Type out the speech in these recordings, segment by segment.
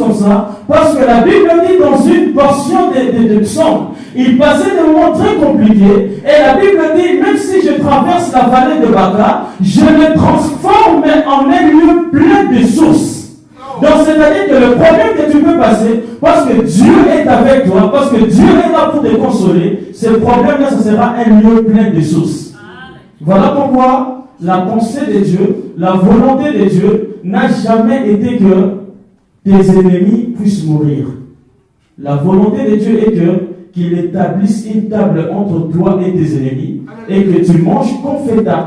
comme ça, parce que la Bible dit dans une portion de psaumes, il passait des moments très compliqués, et la Bible dit, même si je traverse la vallée de Baca, je me transforme en un lieu plein de sources. Donc c'est-à-dire que le problème que tu peux passer, parce que Dieu est avec toi, parce que Dieu est là pour te consoler, ce problème-là, ce sera un lieu plein de sources. Voilà pourquoi la pensée de Dieu, la volonté de Dieu n'a jamais été que tes ennemis puissent mourir. La volonté de Dieu est qu'il établisse une table entre toi et tes ennemis et que tu manges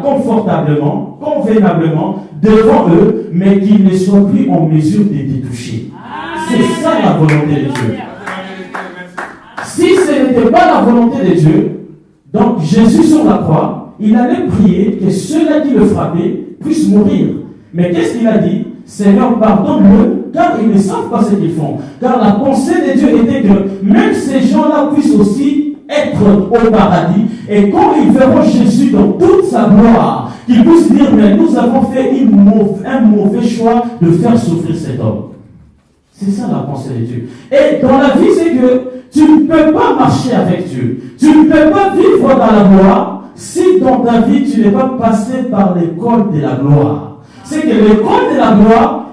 confortablement, convenablement devant eux, mais qu'ils ne soient plus en mesure de te toucher. C'est ça la volonté de Dieu. Si ce n'était pas la volonté de Dieu, donc Jésus sur la croix, il allait prier que ceux-là qui le frappaient puissent mourir. Mais qu'est-ce qu'il a dit? Seigneur, pardonne-le, car ils ne savent pas ce qu'ils font. Car la pensée de Dieu était que même ces gens-là puissent aussi être au paradis. Et quand ils verront Jésus dans toute sa gloire, qu'ils puissent dire, mais nous avons fait un mauvais choix de faire souffrir cet homme. C'est ça la pensée de Dieu. Et dans la vie, c'est que tu ne peux pas marcher avec Dieu. Tu ne peux pas vivre dans la gloire si dans ta vie, tu n'es pas passé par l'école de la gloire. C'est que l'école de la gloire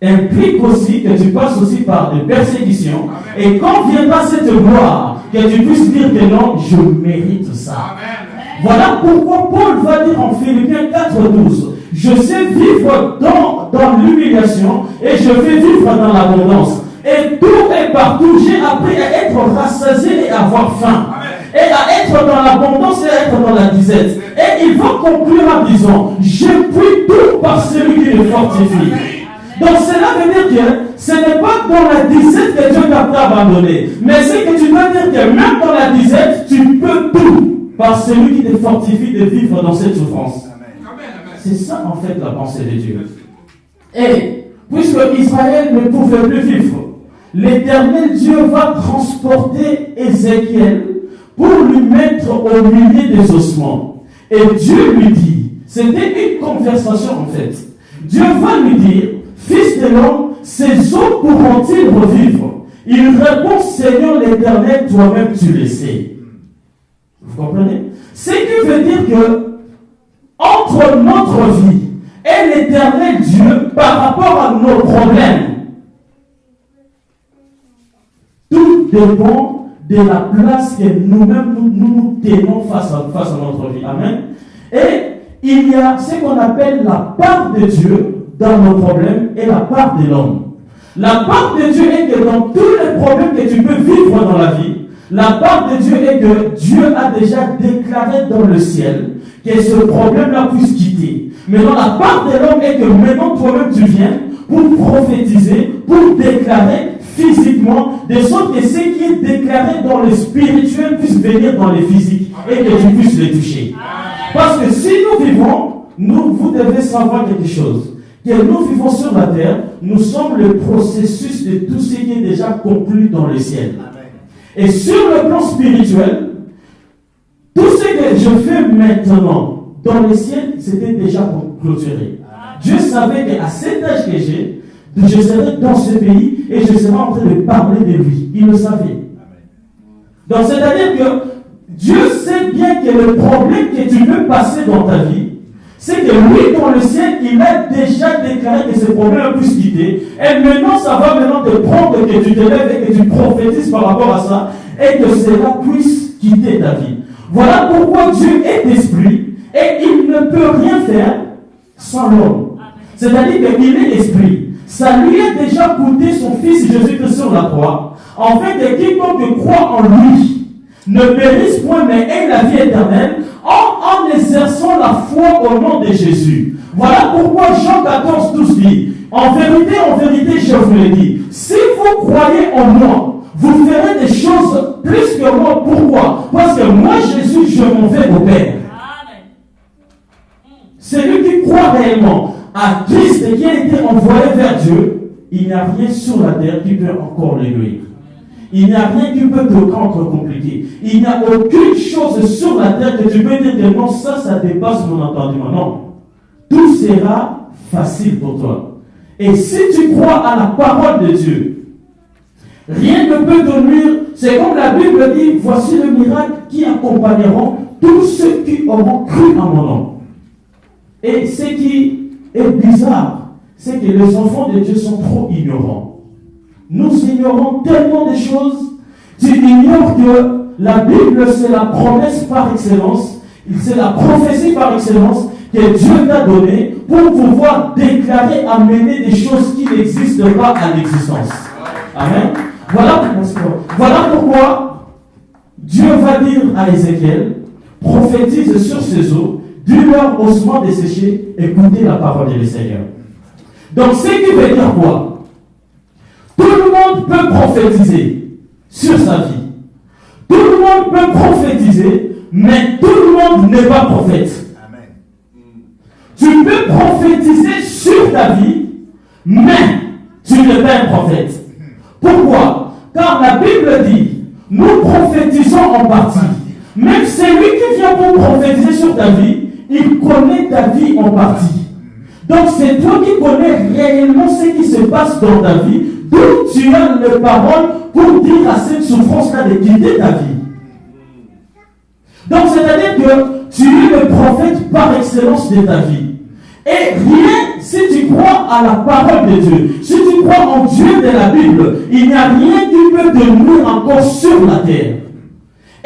implique aussi que tu passes aussi par des persécutions. Amen. Et quand viendra cette gloire, que tu puisses dire que non, je mérite ça. Amen. Voilà pourquoi Paul va dire en Philippiens 4:12, je sais vivre dans l'humiliation et je vais vivre dans l'abondance. Et tout et partout, j'ai appris à être rassasié et à avoir faim. Amen. Et à être dans l'abondance et à être dans la disette. Et il va conclure en disant, je puis tout par celui qui me fortifie. Donc cela veut dire que ce n'est pas dans la disette que Dieu t'a abandonné, mais c'est que tu dois dire que même dans la disette, tu peux tout par celui qui te fortifie de vivre dans cette souffrance. C'est ça en fait la pensée de Dieu. Et puisque Israël ne pouvait plus vivre, l'Éternel Dieu va transporter Ézéchiel pour lui mettre au milieu des ossements. Et Dieu lui dit, c'était une conversation en fait. Dieu va lui dire, fils de l'homme, ces os pourront-ils revivre? Il répond, Seigneur l'Éternel, toi-même tu le sais. Vous comprenez? Ce qui veut dire que entre notre vie et l'Éternel Dieu, par rapport à nos problèmes, tout dépend de la place que nous-mêmes nous tenons face à notre vie. Amen. Et il y a ce qu'on appelle la part de Dieu dans nos problèmes et la part de l'homme. La part de Dieu est que dans tous les problèmes que tu peux vivre dans la vie, la part de Dieu est que Dieu a déjà déclaré dans le ciel que ce problème-là puisse quitter. Maintenant, la part de l'homme est que maintenant toi-même tu viens pour prophétiser, pour déclarer physiquement, de sorte que ce qui est déclaré dans le spirituel puisse venir dans le physique et que tu puisses le toucher. Parce que si nous vivons, vous devez savoir quelque chose, que nous vivons sur la terre, nous sommes le processus de tout ce qui est déjà conclu dans le ciel. Et sur le plan spirituel, tout ce que je fais maintenant dans le ciel, c'était déjà clôturé. Dieu savait qu'à cet âge que j'ai, je serai dans ce pays et je serai en train de parler de lui. Il le savait. Donc c'est-à-dire que Dieu sait bien que le problème que tu peux passer dans ta vie, c'est que lui, dans le ciel, il a déjà déclaré que ce problème puisse quitter. Et maintenant, ça va maintenant te prendre que tu te lèves et que tu prophétises par rapport à ça et que cela puisse quitter ta vie. Voilà pourquoi Dieu est esprit et il ne peut rien faire sans l'homme. C'est-à-dire qu'il est esprit. Ça lui a déjà coûté son fils Jésus-Christ sur la croix. En fait, que quiconque croit en lui ne périsse point, mais ait la vie éternelle en exerçant la foi au nom de Jésus. Voilà pourquoi Jean 14:12 dit, en vérité, je vous le dis, si vous croyez en moi, vous ferez des choses plus que moi. Pourquoi? Parce que moi, Jésus, je m'en vais au Père. Celui qui croit réellement à Christ et qui a été envoyé vers Dieu, il n'y a rien sur la terre qui peut encore l'éloigner. Il n'y a rien qui peut te rendre compliqué. Il n'y a aucune chose sur la terre que tu peux dire que non, ça dépasse mon entendement. Non. Tout sera facile pour toi. Et si tu crois à la parole de Dieu, rien ne peut te nuire. C'est comme la Bible dit, voici le miracle qui accompagneront tous ceux qui auront cru à mon nom. Et ce qui est bizarre, c'est que les enfants de Dieu sont trop ignorants. Nous ignorons tellement de choses. Tu ignores que la Bible, c'est la promesse par excellence, c'est la prophétie par excellence que Dieu t'a donnée pour pouvoir déclarer, amener des choses qui n'existent pas à l'existence. Amen. Voilà pourquoi Dieu va dire à Ézéchiel, prophétise sur ces eaux, dis-leur ossements desséchés, écoutez la parole du Seigneur. Donc, ce qui veut dire quoi? Tout le monde peut prophétiser sur sa vie. Tout le monde peut prophétiser, mais tout le monde n'est pas prophète. Amen. Tu peux prophétiser sur ta vie, mais tu n'es pas un prophète. Pourquoi? Car la Bible dit, nous prophétisons en partie. Même celui qui vient pour prophétiser sur ta vie, il connaît ta vie en partie. Donc c'est toi qui connais réellement ce qui se passe dans ta vie, d'où tu as les paroles pour dire à cette souffrance-là de quitter ta vie. Donc c'est-à-dire que tu es le prophète par excellence de ta vie. Et rien, si tu crois à la parole de Dieu, si tu crois en Dieu de la Bible, il n'y a rien qui peut te nuire encore sur la terre.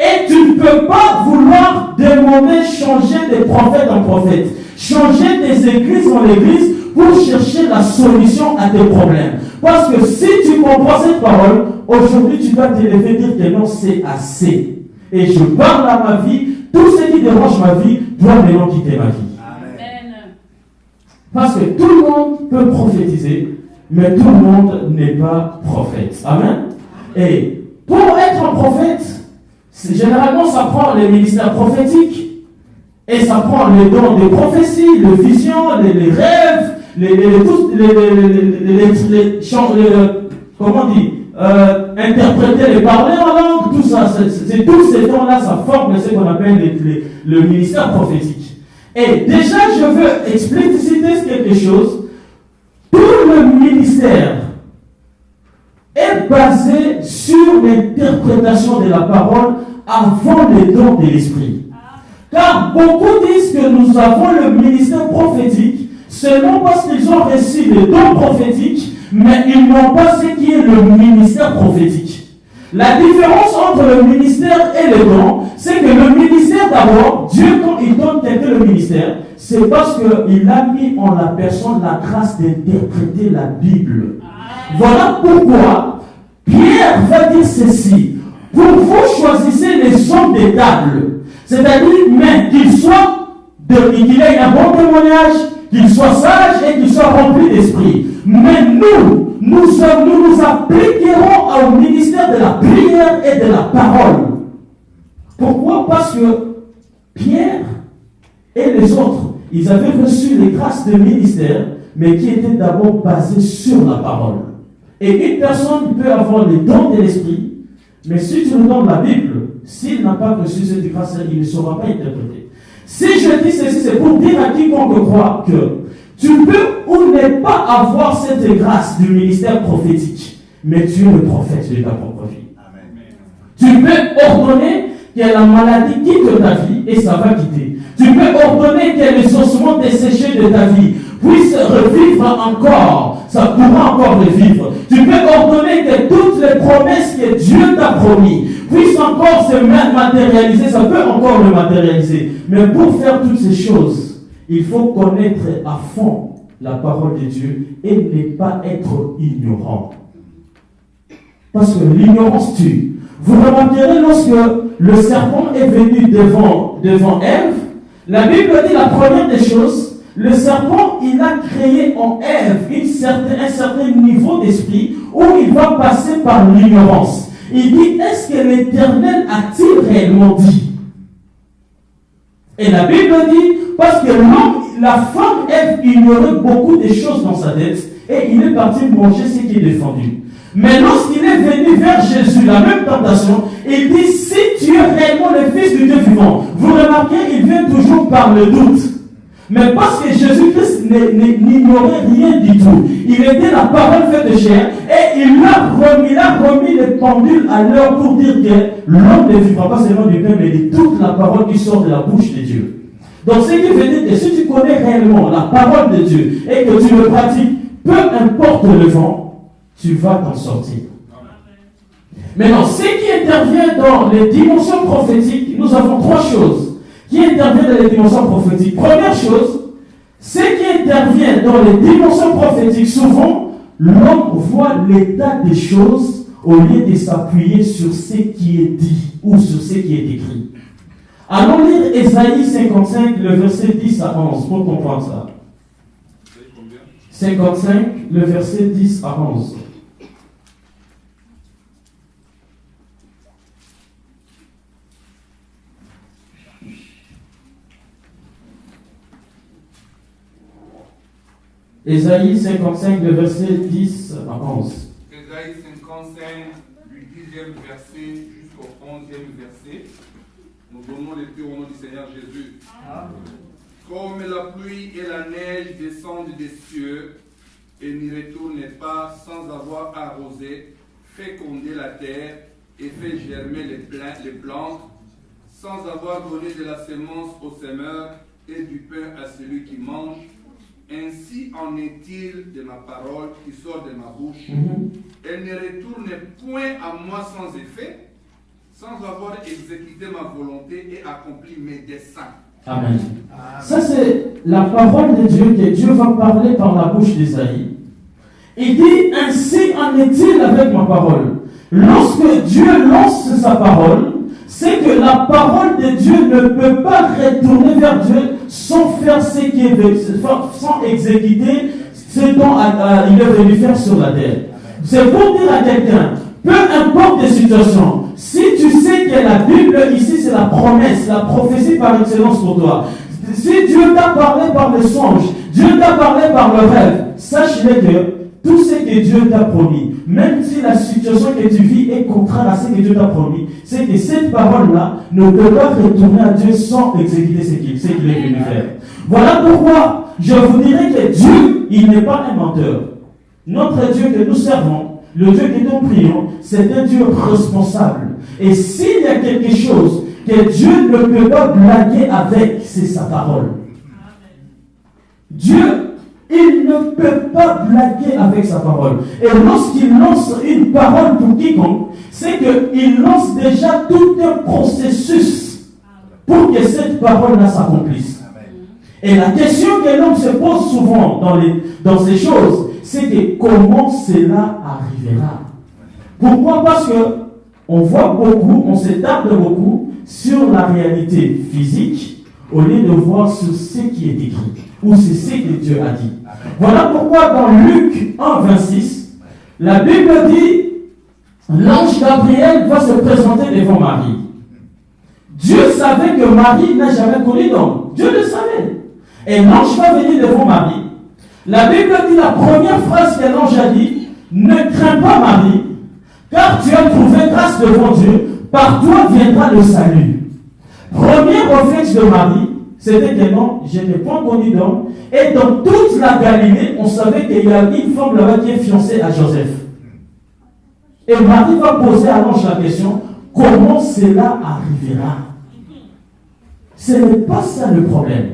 Et tu ne peux pas vouloir demander changer des prophètes en prophètes, changer des églises en églises pour chercher la solution à tes problèmes. Parce que si tu comprends cette parole, aujourd'hui tu dois te lever et dire que non, c'est assez. Et je parle à ma vie, tout ce qui dérange ma vie doit maintenant quitter ma vie. Parce que tout le monde peut prophétiser, mais tout le monde n'est pas prophète. Amen. Et pour être un prophète, généralement ça prend les ministères prophétiques, et ça prend les dons des prophéties, les visions, les rêves, comment on dit, interpréter les parler en langue, tout ça, c'est tous ces dons-là, ça forme ce qu'on appelle le ministère prophétique. Et déjà, je veux expliciter quelque chose. Tout le ministère est basé sur l'interprétation de la parole avant les dons de l'esprit. Car beaucoup disent que nous avons le ministère prophétique seulement parce qu'ils ont reçu les dons prophétiques, mais ils n'ont pas ce qui est le ministère prophétique. La différence entre le ministère et les dons, c'est que le ministère d'abord, Dieu quand il donne quelqu'un le ministère, c'est parce qu'il a mis en la personne la grâce d'interpréter la Bible. Voilà pourquoi Pierre va dire ceci. Pour vous choisissez les hommes des tables, c'est-à-dire mais qu'ils soient, qu'il ait un bon témoignage, qu'ils soient sages et qu'ils soient remplis d'esprit. Mais nous appliquerons au ministère de la prière et de la parole. Pourquoi? Parce que Pierre et les autres, ils avaient reçu les grâces de ministère, mais qui étaient d'abord basées sur la parole. Et une personne peut avoir les dons de l'esprit, mais si tu lui donnes la Bible, s'il n'a pas reçu cette grâce, il ne saura pas interpréter. Si je dis ceci, c'est pour dire à quiconque croit que tu peux ou ne pas avoir cette grâce du ministère prophétique, mais tu es le prophète de ta propre vie. Amen. Tu peux ordonner que la maladie quitte ta vie et ça va quitter. Tu peux ordonner que les ossements desséchés de ta vie puissent revivre encore. Ça pourra encore revivre. Tu peux ordonner que toutes les promesses que Dieu t'a promis puissent encore se matérialiser. Ça peut encore le matérialiser. Mais pour faire toutes ces choses, il faut connaître à fond la parole de Dieu et ne pas être ignorant. Parce que l'ignorance tue. Vous remarquerez lorsque le serpent est venu devant Ève, la Bible dit la première des choses, le serpent, il a créé en Ève un certain niveau d'esprit où il va passer par l'ignorance. Il dit, est-ce que l'Éternel a-t-il réellement dit? Et la Bible dit, parce que la femme Ève ignorait beaucoup de choses dans sa tête et il est parti manger ce qui est défendu. Mais lorsqu'il est venu vers Jésus, la même tentation, il dit, si tu es réellement le Fils du Dieu vivant, vous remarquez, il vient toujours par le doute. Mais parce que Jésus-Christ n'ignorait rien du tout. Il était la parole faite de chair et il a remis les pendules à l'heure pour dire que l'homme ne vivra pas seulement du pain, mais de toute la parole qui sort de la bouche de Dieu. Donc ce qui veut dire que si tu connais réellement la parole de Dieu et que tu le pratiques, peu importe le vent, tu vas t'en sortir. Maintenant, ce qui intervient dans les dimensions prophétiques, nous avons trois choses qui interviennent dans les dimensions prophétiques. Première chose, ce qui intervient dans les dimensions prophétiques, souvent, l'homme voit l'état des choses au lieu de s'appuyer sur ce qui est dit ou sur ce qui est écrit. Allons lire Ésaïe 55, le verset 10 à 11, pour comprendre ça. 55, le verset 10 à 11. Ésaïe 55, le verset 10 à 11. Ésaïe 55, du 10e verset jusqu'au 11e verset. Nous donnons lecture au nom du Seigneur Jésus. Amen. Comme la pluie et la neige descendent des cieux et n'y retournent pas sans avoir arrosé, fécondé la terre et fait germer les plantes, sans avoir donné de la semence au semeur et du pain à celui qui mange, ainsi en est-il de ma parole qui sort de ma bouche. Elle ne retourne point à moi sans effet, sans avoir exécuté ma volonté et accompli mes desseins. Amen. Ça, c'est la parole de Dieu que Dieu va parler par la bouche d'Ésaïe. Il dit, ainsi en est-il avec ma parole. Lorsque Dieu lance sa parole, c'est que la parole de Dieu ne peut pas retourner vers Dieu sans faire ce qui est, sans exécuter ce dont il est venu faire sur la terre. C'est pour dire à quelqu'un, peu importe les situations, si tu sais que la Bible ici c'est la promesse, la prophétie par excellence pour toi, si Dieu t'a parlé par le songe, Dieu t'a parlé par le rêve, sache-le que tout ce que Dieu t'a promis, même si la situation que tu vis est contraire à ce que Dieu t'a promis, c'est que cette parole-là ne peut pas retourner à Dieu sans exécuter ce qu'il est venu faire. Voilà pourquoi je vous dirais que Dieu, il n'est pas un menteur. Notre Dieu que nous servons, le Dieu que nous prions, c'est un Dieu responsable. Et s'il y a quelque chose que Dieu ne peut pas blaguer avec, c'est sa parole. Dieu, il ne peut pas blaguer avec sa parole. Et lorsqu'il lance une parole pour quiconque, c'est qu'il lance déjà tout un processus pour que cette parole-là s'accomplisse. Et la question que l'homme se pose souvent dans ces choses, c'est que comment cela arrivera. Pourquoi? Parce que on voit beaucoup, on s'étale beaucoup sur la réalité physique au lieu de voir sur ce qui est écrit ou sur ce que Dieu a dit. Voilà pourquoi dans Luc 1, 26, la Bible dit l'ange Gabriel va se présenter devant Marie. Dieu savait que Marie n'a jamais connu d'homme. Dieu le savait. Et l'ange va venir devant Marie. La Bible dit la première phrase que l'ange a dit, ne crains pas Marie, car tu as trouvé grâce devant Dieu, par toi viendra le salut. Premier réflexe de Marie, c'était que non, je n'ai pas connu d'homme. Et dans toute la Galilée, on savait qu'il y a une femme là-bas qui est fiancée à Joseph. Et Marie va poser à l'ange la question, comment cela arrivera? Ce n'est pas ça le problème.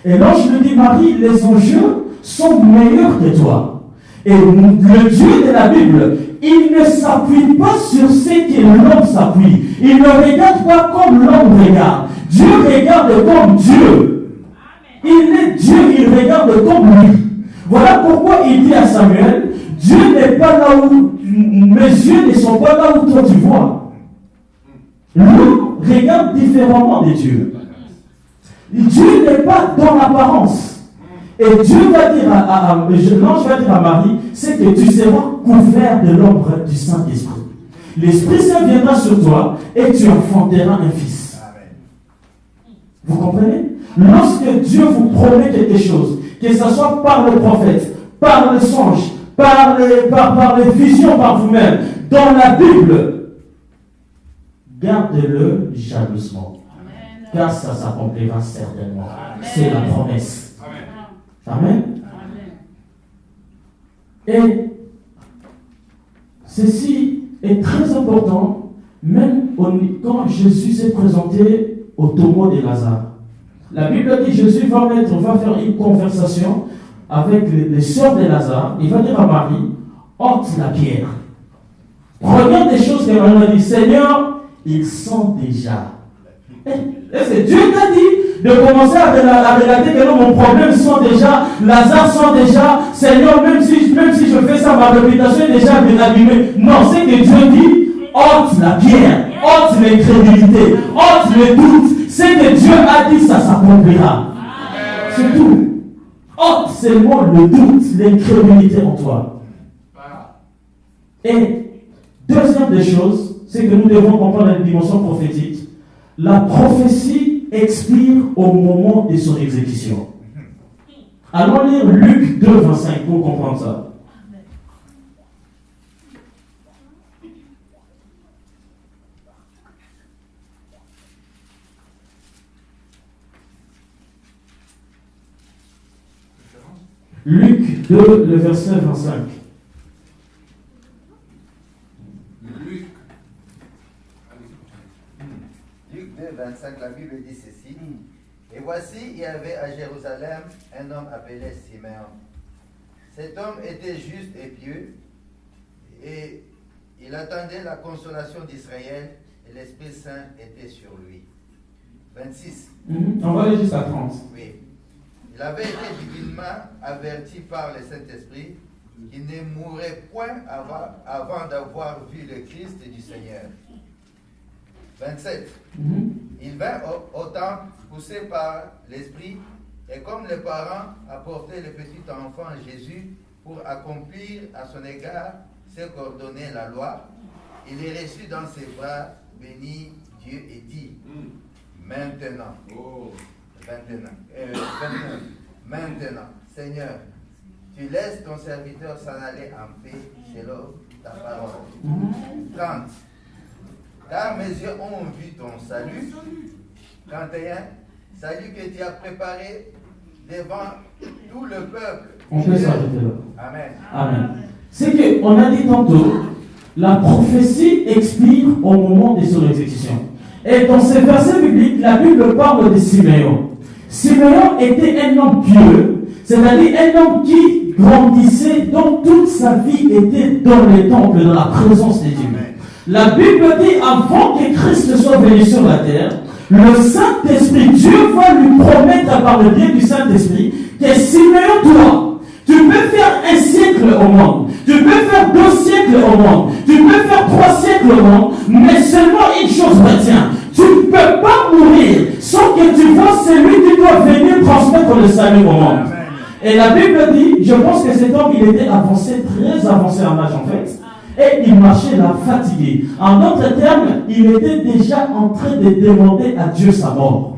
Et l'ange lui dit, Marie, les enjeux sont meilleurs que toi. Et le Dieu de la Bible, il ne s'appuie pas sur ce que l'homme s'appuie. Il ne regarde pas comme l'homme regarde. Dieu regarde comme Dieu. Il est Dieu, il regarde comme lui. Voilà pourquoi il dit à Samuel, Dieu n'est pas là où, mes yeux ne sont pas là où toi tu vois. L'homme regarde différemment de Dieu. Dieu n'est pas dans l'apparence. Et Dieu va dire l'ange va dire à Marie, c'est que tu seras couvert de l'ombre du Saint-Esprit. L'Esprit Saint viendra sur toi et tu enfanteras un fils. Vous comprenez? Lorsque Dieu vous promet quelque chose, que ce soit par le prophète, par le songe, par les visions par vous-même, dans la Bible, gardez-le jalousement. Car ça s'accomplira certainement. C'est la promesse. Amen. Et ceci est très important, même quand Jésus s'est présenté au tombeau de Lazare. La Bible dit que Jésus va faire une conversation avec les sœurs de Lazare. Il va dire à Marie, ôte la pierre. Regarde des choses que Marie a dit, Seigneur, ils sont déjà. Est-ce que Dieu t'a dit de commencer à relater que non, mon problème sont déjà, Lazare sont déjà, Seigneur, même si je fais ça, ma réputation est déjà abîmée. Non, c'est que Dieu dit, ôte la pierre, ôte l'incrédulité, ôte le doute. C'est que Dieu a dit, ça s'accomplira. C'est tout. Ôte seulement le doute, l'incrédulité en toi. Et deuxième des choses, c'est que nous devons comprendre la dimension prophétique. La prophétie expire au moment de son exécution. Allons lire Luc 2, 25 pour comprendre ça. Luc 2, le verset 25. Luc 2, 25, la Bible dit ceci. Et voici, il y avait à Jérusalem un homme appelé Siméon. Cet homme était juste et pieux, et il attendait la consolation d'Israël, et l'Esprit Saint était sur lui. 26. On va aller jusqu'à 30. Oui. Il avait été divinement averti par le Saint-Esprit qu'il ne mourrait point avant d'avoir vu le Christ du Seigneur. 27. Il vint au temple poussé par l'Esprit, et comme les parents apportaient le petit enfant Jésus pour accomplir à son égard ce qu'ordonnait la loi, il est reçu dans ses bras, bénit Dieu et dit, maintenant, maintenant, Seigneur, tu laisses ton serviteur s'en aller en paix selon ta parole. 30. Car mes yeux ont vu ton salut. 31. Salut que tu as préparé devant tout le peuple. On peut s'arrêter là. Amen. Amen. C'est qu'on a dit tantôt, la prophétie expire au moment de son exécution. Et dans ces versets bibliques, la Bible parle de Siméon. Siméon était un homme pieux, c'est-à-dire un homme qui grandissait, dont toute sa vie était dans le temple, dans la présence de Dieu. La Bible dit, avant que Christ soit venu sur la terre, le Saint-Esprit, Dieu va lui promettre par le biais du Saint-Esprit que Siméon, toi, tu peux faire un siècle au monde, tu peux faire 2 siècles au monde, tu peux faire 3 siècles au monde, mais seulement une chose retient, tu ne peux pas mourir sans que tu vois celui qui doit venir transmettre le salut au monde. Et la Bible dit, je pense que cet homme, il était avancé, très avancé en âge en fait, et il marchait là fatigué. En d'autres termes, il était déjà en train de demander à Dieu sa mort.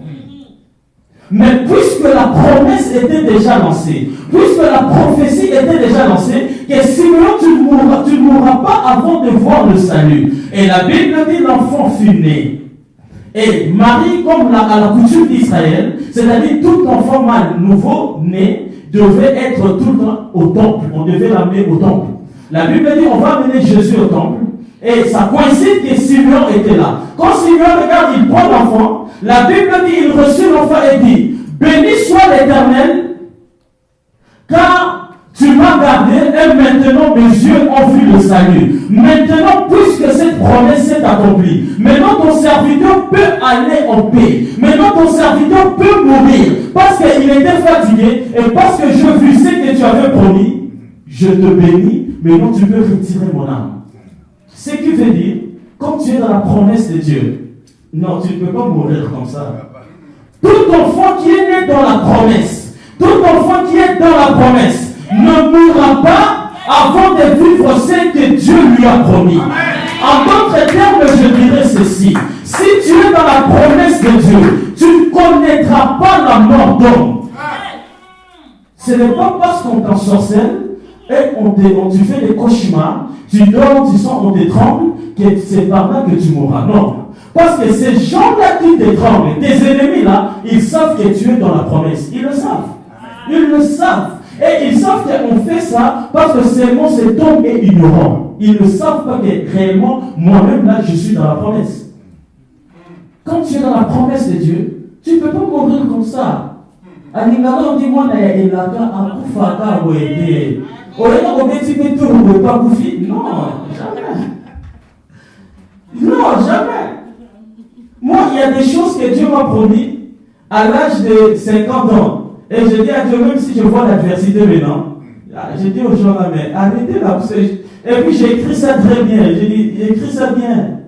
Mais puisque la promesse était déjà lancée, puisque la prophétie était déjà lancée, que Simeon, tu ne mourras pas avant de voir le salut. Et la Bible dit, l'enfant fut né. Et Marie, comme à la coutume d'Israël, c'est-à-dire tout enfant mâle nouveau-né devait être tout le temps au temple. On devait l'amener au temple. La Bible dit, on va amener Jésus au temple. Et ça coïncide que Simeon était là. Quand Simeon regarde, il prend l'enfant. La Bible dit, il reçut l'enfant et dit, béni soit l'Éternel, car tu m'as gardé et maintenant mes yeux ont vu le salut. Maintenant, puisque cette promesse s'est accomplie, maintenant ton serviteur peut aller en paix. Maintenant ton serviteur peut mourir parce qu'il était fatigué et parce que je vis ce que tu avais promis. Je te bénis, maintenant tu peux retirer mon âme. Ce qui veut dire, quand tu es dans la promesse de Dieu, non, tu ne peux pas mourir comme ça. Tout enfant qui est né dans la promesse, tout enfant qui est dans la promesse, ne mourra pas avant de vivre ce que Dieu lui a promis. En d'autres termes, je dirais ceci. Si tu es dans la promesse de Dieu, tu ne connaîtras pas la mort d'homme. Ce n'est pas parce qu'on t'ensorcelle et tu fais des cauchemars, tu dors, tu sens, on te tremble, que c'est par là que tu mourras. Non. Parce que ces gens-là qui te tremblent, tes ennemis là, ils savent que tu es dans la promesse. Ils le savent. Ils le savent. Et ils savent qu'on fait ça parce que seulement cet homme est ignorant. Ils ne savent pas que réellement, moi-même, là, je suis dans la promesse. Quand tu es dans la promesse de Dieu, tu ne peux pas mourir comme ça. Alingalo dit moi na elaka akufaka wede. Oya obeti que tout ne peut pas bouffer. Non, jamais. Non, jamais. Moi, il y a des choses que Dieu m'a promis à l'âge de 50 ans. Et je dis à Dieu, même si je vois l'adversité maintenant, je dis aux gens là, mais arrêtez là. Et puis j'ai écrit ça très bien. J'ai écrit ça bien.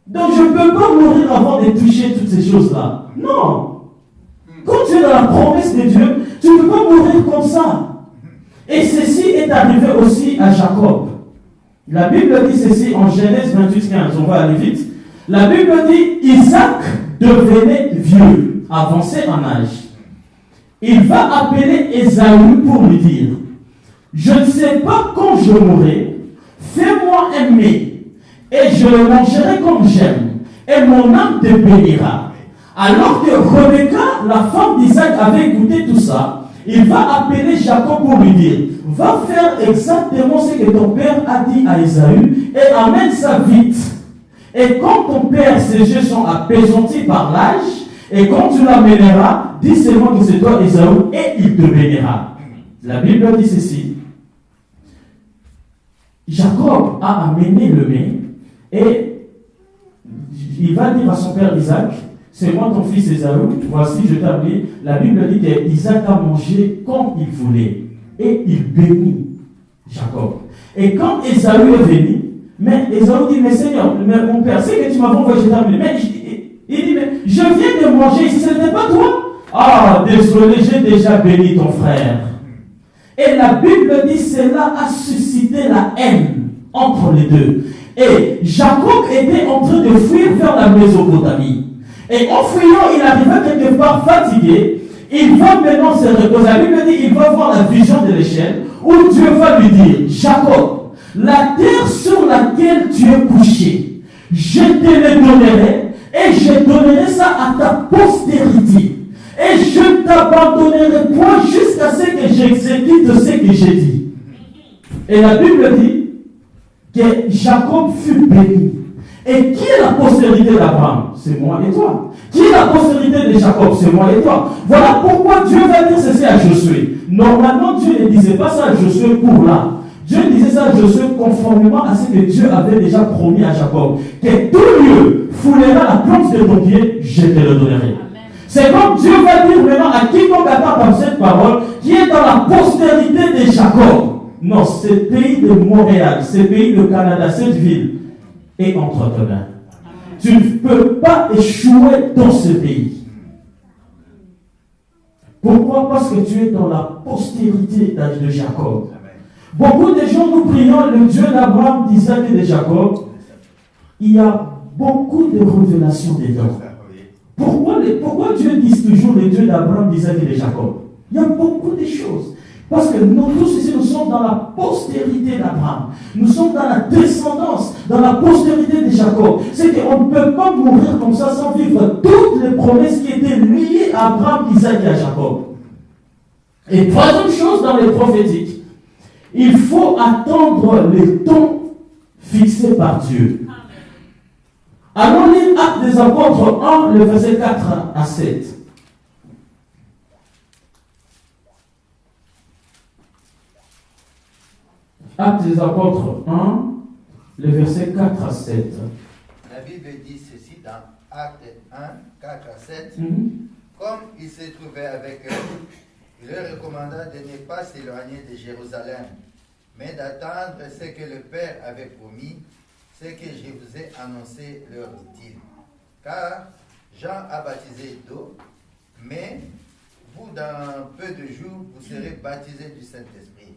Donc je ne peux pas mourir avant de toucher toutes ces choses-là. Non. Quand tu es dans la promesse de Dieu, tu ne peux pas mourir comme ça. Et ceci est arrivé aussi à Jacob. La Bible dit ceci en Genèse 28:15. On va aller vite. La Bible dit, Isaac devenait vieux, avancé en âge. Il va appeler Ésaü pour lui dire, je ne sais pas quand je mourrai, fais-moi aimer, et je le mangerai comme j'aime, et mon âme te bénira. Alors que Rebecca, la femme d'Isaac, avait écouté tout ça, il va appeler Jacob pour lui dire, va faire exactement ce que ton père a dit à Ésaü, et amène ça vite. Et quand ton père, ses yeux sont apaisantis par l'âge, et quand tu l'amèneras, dis seulement que c'est toi Ésaü, et il te bénira. La Bible dit ceci. Jacob a amené le mets, et il va dire à son père Isaac, c'est moi ton fils Ésaü, voici je t'ai amené. La Bible dit qu'Isaac a mangé comme il voulait, et il bénit Jacob. Et quand Ésaü est venu, mais Ésaü dit, mais Seigneur, mais mon père, c'est que tu m'as envoyé, je t'ai amené. Mais il dit, mais je viens de manger ici, ce n'était pas toi. Ah, désolé, j'ai déjà béni ton frère. Et la Bible dit, cela a suscité la haine entre les deux. Et Jacob était en train de fuir vers la Mésopotamie. Et en fuyant, il arriva quelque part fatigué. Il va maintenant se reposer. La Bible dit, il va voir la vision de l'échelle où Dieu va lui dire, Jacob, la terre sur laquelle tu es couché, je te le donnerai et je donnerai ça à ta postérité. Et je ne t'abandonnerai point jusqu'à ce que j'exécute ce que j'ai dit. Et la Bible dit que Jacob fut béni. Et qui est la postérité d'Abraham? C'est moi et toi. Qui est la postérité de Jacob? C'est moi et toi. Voilà pourquoi Dieu va dire ceci à Josué. Normalement, Dieu ne disait pas ça à Josué pour là. Dieu disait ça à Josué conformément à ce que Dieu avait déjà promis à Jacob. Que tout lieu foulera la plante de ton pied, je te le donnerai. C'est comme Dieu va dire maintenant à quiconque attend par cette parole, qui est dans la postérité de Jacob. Non, ce pays de Montréal, ce pays de Canada, cette ville, est entre tes mains. Tu ne peux pas échouer dans ce pays. Pourquoi? Parce que tu es dans la postérité de Jacob. Beaucoup de gens, nous prions le Dieu d'Abraham, d'Isaac et de Jacob. Il y a beaucoup de révélations dedans. Pourquoi Dieu dit toujours le Dieu d'Abraham, d'Isaac et de Jacob? Il y a beaucoup de choses. Parce que nous tous ici, nous sommes dans la postérité d'Abraham. Nous sommes dans la descendance, dans la postérité de Jacob. C'est qu'on ne peut pas mourir comme ça sans vivre toutes les promesses qui étaient liées à Abraham, Isaac et à Jacob. Et troisième chose dans les prophétiques, il faut attendre le temps fixé par Dieu. Allons lire Actes des Apôtres 1, le verset 4 à 7. Actes des Apôtres 1, le verset 4 à 7. La Bible dit ceci dans Actes 1, 4 à 7. Comme il se trouvait avec eux, il leur recommanda de ne pas s'éloigner de Jérusalem, mais d'attendre ce que le Père avait promis, ce que je vous ai annoncé, leur dit-il. Car Jean a baptisé d'eau, mais vous, dans peu de jours, vous serez baptisés du Saint-Esprit.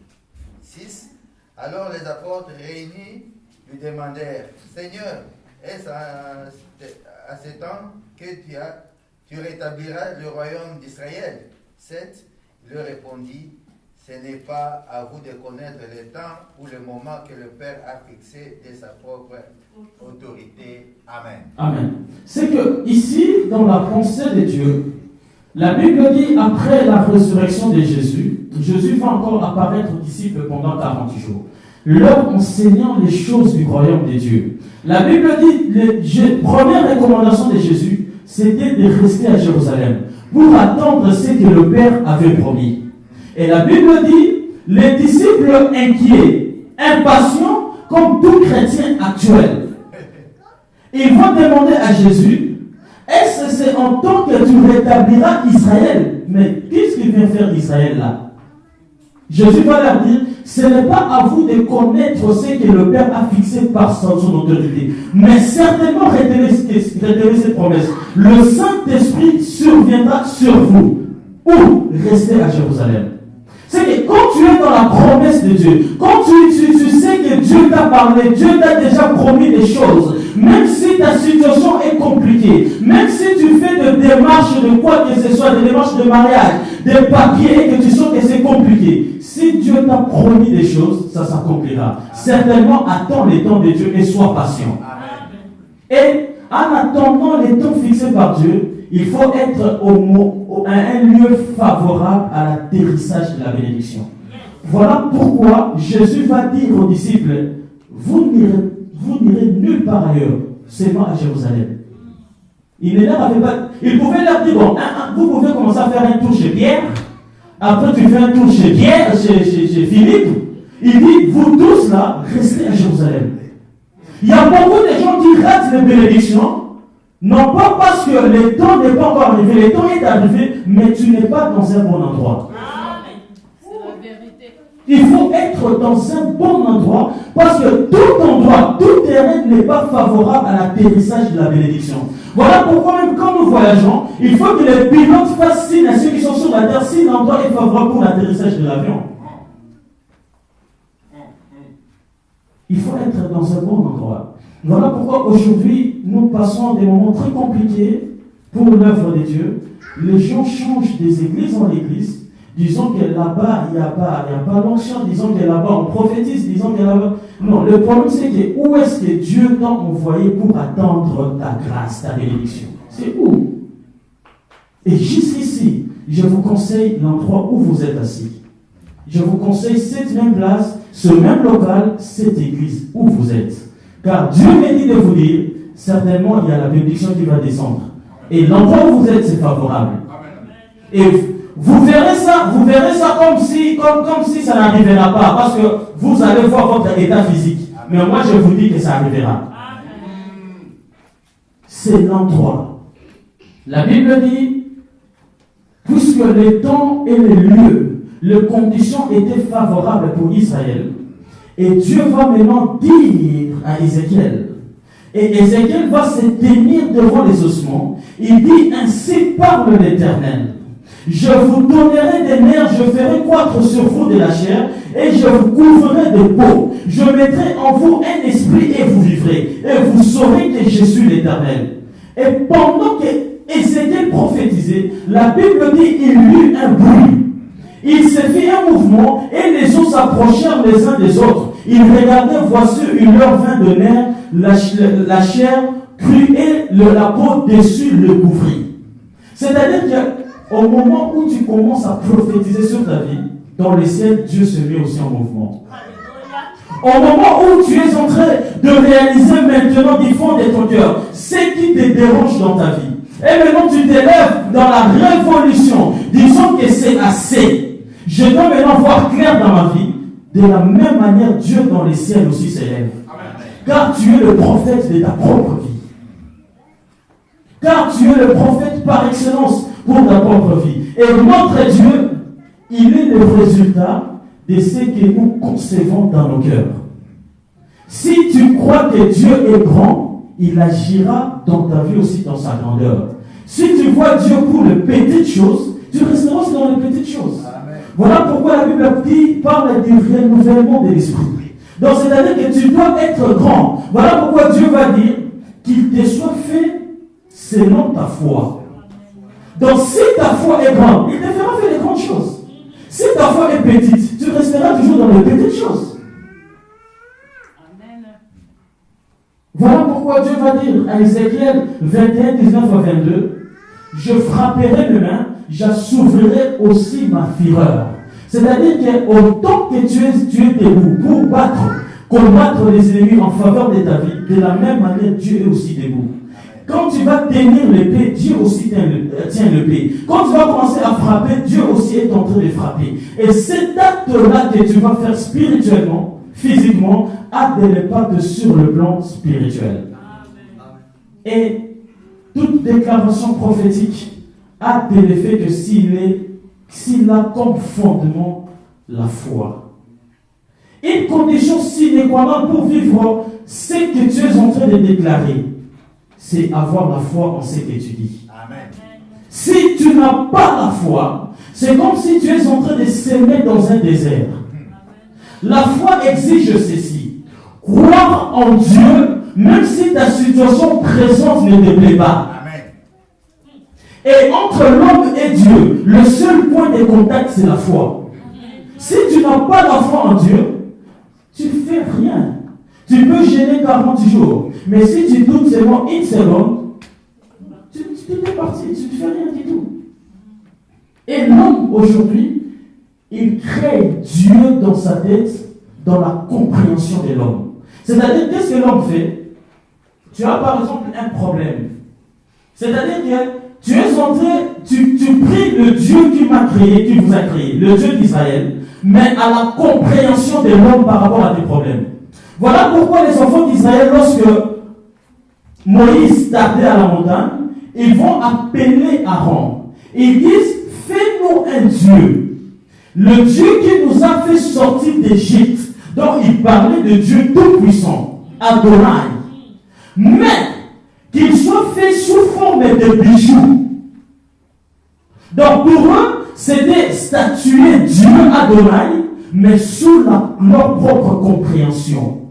6. Alors les apôtres réunis lui demandèrent, Seigneur, est-ce à ce temps que tu rétabliras le royaume d'Israël? 7. Il leur répondit, ce n'est pas à vous de connaître le temps ou le moment que le Père a fixé de sa propre autorité. Amen. Amen. C'est que ici, dans la pensée de Dieu, La Bible dit, après la résurrection de Jésus, Jésus va encore apparaître aux disciples pendant 40 jours, leur enseignant les choses du royaume de Dieu. La Bible dit, la première recommandation de Jésus, c'était de rester à Jérusalem pour attendre ce que le Père avait promis. Et la Bible dit, les disciples inquiets, impatients, comme tout chrétien actuel, ils vont demander à Jésus, est-ce que c'est en tant que tu rétabliras Israël? Mais qu'est-ce qu'il vient faire Israël là? Jésus va leur dire, ce n'est pas à vous de connaître ce que le Père a fixé par son autorité, mais certainement retenez cette promesse. Le Saint-Esprit surviendra sur vous, ou restez à Jérusalem. C'est que quand tu es dans la promesse de Dieu, quand tu sais que Dieu t'a parlé, Dieu t'a déjà promis des choses, même si ta situation est compliquée, même si tu fais des démarches de quoi que ce soit, des démarches de mariage, des papiers, et que tu sens que c'est compliqué, si Dieu t'a promis des choses, ça s'accomplira. Certainement, attends les temps de Dieu et sois patient. Et en attendant les temps fixés par Dieu, il faut être à un lieu favorable à l'atterrissage de la bénédiction. Voilà pourquoi Jésus va dire aux disciples, vous n'irez nulle part ailleurs, seulement à Jérusalem. Il pouvait leur dire, bon, vous pouvez commencer à faire un tour chez Pierre, après tu fais un tour chez Pierre, chez Philippe. Il dit, vous tous là, restez à Jérusalem. Il y a beaucoup de gens qui ratent les bénédictions, non pas parce que le temps n'est pas encore arrivé, le temps est arrivé, mais tu n'es pas dans un bon endroit. C'est la vérité. Il faut être dans un bon endroit, parce que tout endroit, tout terrain n'est pas favorable à l'atterrissage de la bénédiction. Voilà pourquoi même quand nous voyageons, il faut que les pilotes fassent signe à ceux qui sont sur la terre si l'endroit est favorable pour l'atterrissage de l'avion. Il faut être dans un bon endroit. Voilà pourquoi aujourd'hui, nous passons des moments très compliqués pour l'œuvre de Dieu. Les gens changent des églises en église, disons que là-bas, il n'y a pas l'onction, disons que là-bas, on prophétise, disons que là-bas... Non, le problème c'est que où est-ce que Dieu t'a envoyé pour attendre ta grâce, ta bénédiction? C'est où? Et jusqu'ici, je vous conseille l'endroit où vous êtes assis. Je vous conseille cette même place, ce même local, cette église où vous êtes. Car Dieu m'a dit de vous dire, certainement il y a la bénédiction qui va descendre. Et l'endroit où vous êtes, c'est favorable. Et vous verrez ça comme si ça n'arrivera pas, parce que vous allez voir votre état physique. Mais moi je vous dis que ça arrivera. C'est l'endroit. La Bible dit, puisque les temps et les lieux, les conditions étaient favorables pour Israël, et Dieu va maintenant dire à Ézéchiel, et Ézéchiel va se tenir devant les ossements, il dit, ainsi parle l'Éternel, je vous donnerai des nerfs, je ferai croître sur vous de la chair, et je vous couvrirai de peau, je mettrai en vous un esprit et vous vivrez, et vous saurez que je suis l'Éternel. Et pendant que Ézéchiel prophétisait, la Bible dit, il y eut un bruit. Il s'est fait un mouvement et les os s'approchèrent les uns des autres. Ils regardaient, voici, il leur vint de nerfs, la chair crue et la peau dessus le couvrit. C'est-à-dire qu'au moment où tu commences à prophétiser sur ta vie, dans le ciel, Dieu se met aussi en mouvement. Au moment où tu es en train de réaliser maintenant du fond de ton cœur ce qui te dérange dans ta vie, et maintenant tu t'élèves dans la révolution, disons que c'est assez. Je dois maintenant voir clair dans ma vie. De la même manière, Dieu dans les ciels aussi s'élève. Car tu es le prophète de ta propre vie. Car tu es le prophète par excellence pour ta propre vie. Et notre Dieu, il est le résultat de ce que nous concevons dans nos cœurs. Si tu crois que Dieu est grand, il agira dans ta vie aussi dans sa grandeur. Si tu vois Dieu pour les petites choses, tu resteras aussi dans les petites choses. Amen. Voilà pourquoi la Bible parle du renouvellement de l'esprit. Donc c'est-à-dire que tu dois être grand. Voilà pourquoi Dieu va dire qu'il te soit fait selon ta foi. Donc si ta foi est grande, il te fera faire les grandes choses. Si ta foi est petite, tu resteras toujours dans les petites choses. Amen. Voilà pourquoi Dieu va dire à Ézéchiel 21, 19 à 22, je frapperai mes mains j'assouvrirai aussi ma fureur. C'est-à-dire qu'autant que tu es debout pour combattre les ennemis en faveur de ta vie, de la même manière, Dieu est aussi debout. Quand tu vas tenir l'épée, Dieu aussi tient l'épée. Quand tu vas commencer à frapper, Dieu aussi est en train de frapper. Et cet acte-là que tu vas faire spirituellement, physiquement, a des impacts sur le plan spirituel. Et toute déclaration prophétique a de l'effet que s'il a comme fondement la foi. Une condition sine qua non pour vivre ce que tu es en train de déclarer, c'est avoir la foi en ce que tu dis. Amen. Si tu n'as pas la foi, c'est comme si tu es en train de s'aimer dans un désert. La foi exige ceci: croire en Dieu, même si ta situation présente ne te plaît pas. Amen. Et entre l'homme et Dieu, le seul point de contact, c'est la foi. Si tu n'as pas la foi en Dieu, tu ne fais rien. Tu peux gêner 40 jours. Mais si tu doutes seulement une seconde, tu es parti, tu ne fais rien du tout. Et l'homme, aujourd'hui, il crée Dieu dans sa tête, dans la compréhension de l'homme. C'est-à-dire, qu'est-ce que l'homme fait? Tu as par exemple un problème. C'est-à-dire que tu es en train, tu pries le Dieu qui m'a créé, qui vous a créé, le Dieu d'Israël, mais à la compréhension de l'homme par rapport à tes problèmes. Voilà pourquoi les enfants d'Israël, lorsque Moïse tardait à la montagne, ils vont appeler Aaron. Ils disent: fais-nous un Dieu. Le Dieu qui nous a fait sortir d'Égypte. Donc il parlait de Dieu tout-puissant, Adonai. Mais qu'il soit fait sous forme de bijoux. Donc pour eux, c'était statuer Dieu Adonai, mais sous leur propre compréhension.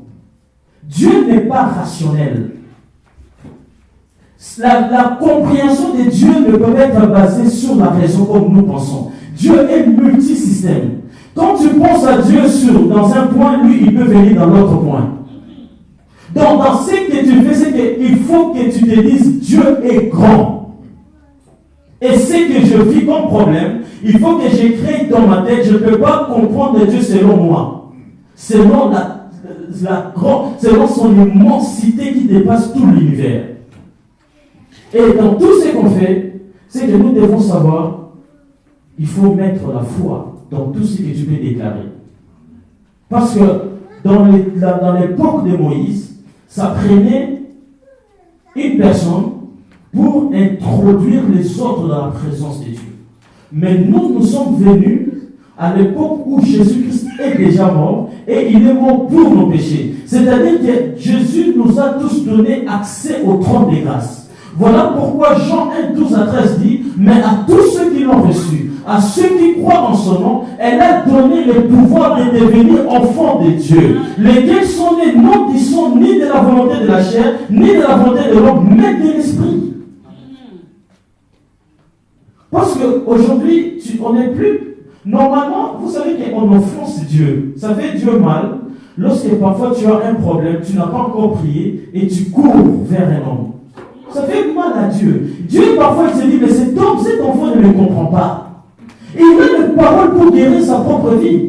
Dieu n'est pas rationnel. La compréhension de Dieu ne peut être basée sur la raison comme nous pensons. Dieu est multisystème. Quand tu penses à Dieu dans un point, lui, il peut venir dans l'autre point. Donc, dans ce que tu fais, c'est qu'il faut que tu te dises: Dieu est grand. Et ce que je vis comme problème, il faut que je crée dans ma tête. Je ne peux pas comprendre Dieu selon moi. Selon selon son immensité qui dépasse tout l'univers. Et dans tout ce qu'on fait, c'est que nous devons savoir, il faut mettre la foi dans tout ce que tu peux déclarer. Parce que dans l'époque de Moïse, ça prenait une personne pour introduire les autres dans la présence de Dieu. Mais nous sommes venus à l'époque où Jésus-Christ est déjà mort et il est mort pour nos péchés. C'est-à-dire que Jésus nous a tous donné accès au trône des grâces. Voilà pourquoi Jean 1, 12 à 13 dit: mais à tous ceux qui l'ont reçu, à ceux qui croient en son nom, elle a donné le pouvoir de devenir enfants de Dieu, lesquels sont nés non qui sont ni de la volonté de la chair, ni de la volonté de l'homme, mais de l'esprit. Parce qu'aujourd'hui, on n'est plus... Normalement, vous savez qu'on offense Dieu. Ça fait Dieu mal lorsque parfois tu as un problème, tu n'as pas encore prié et tu cours vers un homme. Ça fait mal à Dieu. Dieu parfois il se dit: mais cet enfant ne me comprend pas. Et il a une parole pour guérir sa propre vie.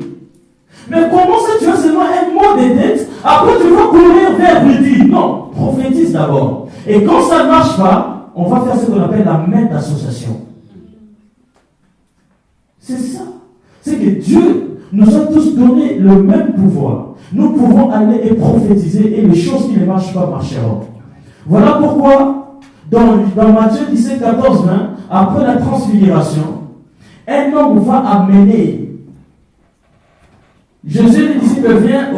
Mais comment ça tu as seulement un mot de tête, après tu vas courir vers lui dire: non, prophétise d'abord. Et quand ça ne marche pas, on va faire ce qu'on appelle la main d'association. C'est ça. C'est que Dieu nous a tous donné le même pouvoir. Nous pouvons aller et prophétiser et les choses qui ne marchent pas marcheront. Voilà pourquoi, dans Matthieu 17, 14, 20, après la transfiguration, un homme va amener. Jésus, les disciples viennent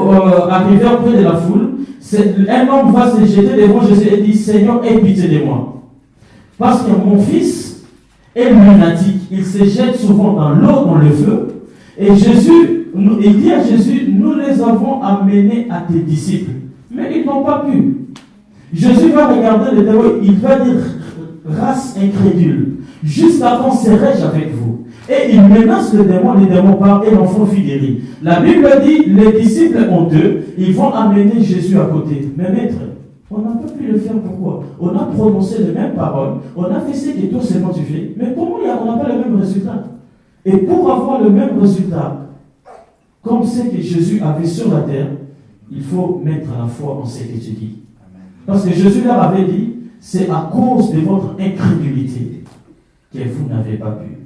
arriver auprès de la foule. Un homme va se jeter devant Jésus et dit: Seigneur, aie pitié de moi. Parce que mon fils est lunatique. Il se jette souvent dans l'eau, dans le feu. Et Jésus, il dit à Jésus: nous les avons amenés à tes disciples. Mais ils n'ont pas pu. Jésus va regarder le démon, il va dire: race incrédule, jusqu'à quand serai-je avec vous? Et il menace le démon part et l'enfant fut guéri. La Bible dit: les disciples ont deux, ils vont amener Jésus à côté. Mais maître, On n'a pas pu le faire. Pourquoi? On a prononcé les mêmes paroles, on a fait ce que toi seulement tu fais, mais comment on n'a pas le même résultat? Et pour avoir le même résultat, comme ce que Jésus avait sur la terre, il faut mettre la foi en ce que tu dis. Parce que Jésus leur avait dit, c'est à cause de votre incrédulité que vous n'avez pas pu.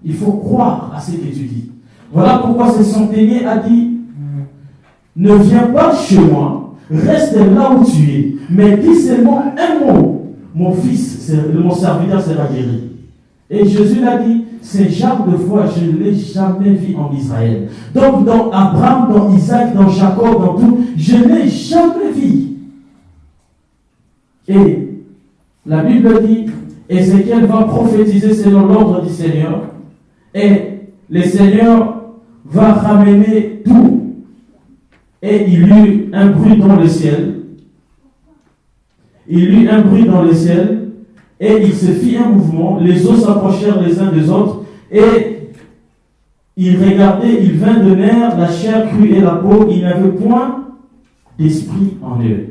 Il faut croire à ce que tu dis. Voilà pourquoi ce centenier a dit, ne viens pas chez moi, reste là où tu es, mais dis seulement un mot, mon fils, mon serviteur sera guéri. Et Jésus l'a dit, ce genre de foi, je ne l'ai jamais vu en Israël. Donc dans Abraham, dans Isaac, dans Jacob, dans tout, je ne l'ai jamais vu. Et la Bible dit, Ézéchiel va prophétiser selon l'ordre du Seigneur, et le Seigneur va ramener tout. Et il eut un bruit dans le ciel. Il eut un bruit dans le ciel, et il se fit un mouvement, les eaux s'approchèrent les uns des autres, et il regardait, il vint de nerfs, la chair crue et la peau, il n'avait point d'esprit en eux.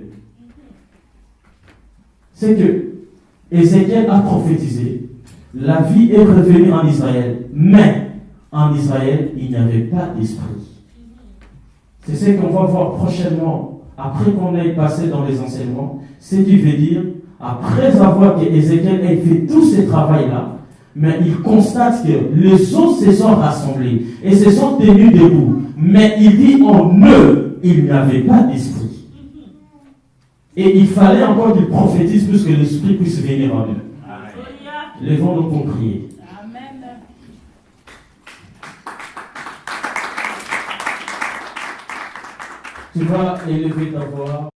C'est que Ézéchiel a prophétisé, la vie est revenue en Israël, mais en Israël, il n'y avait pas d'esprit. C'est ce qu'on va voir prochainement, après qu'on ait passé dans les enseignements, ce qui veut dire, après avoir que Ézéchiel ait fait tout ce travail-là, mais il constate que les os se sont rassemblés et se sont tenus debout. Mais il dit en eux, il n'y avait pas d'esprit. Et il fallait encore qu'il prophétise pour que l'esprit puisse venir en eux. Levons-nous pour prier. Amen. Tu vas élever ta voix.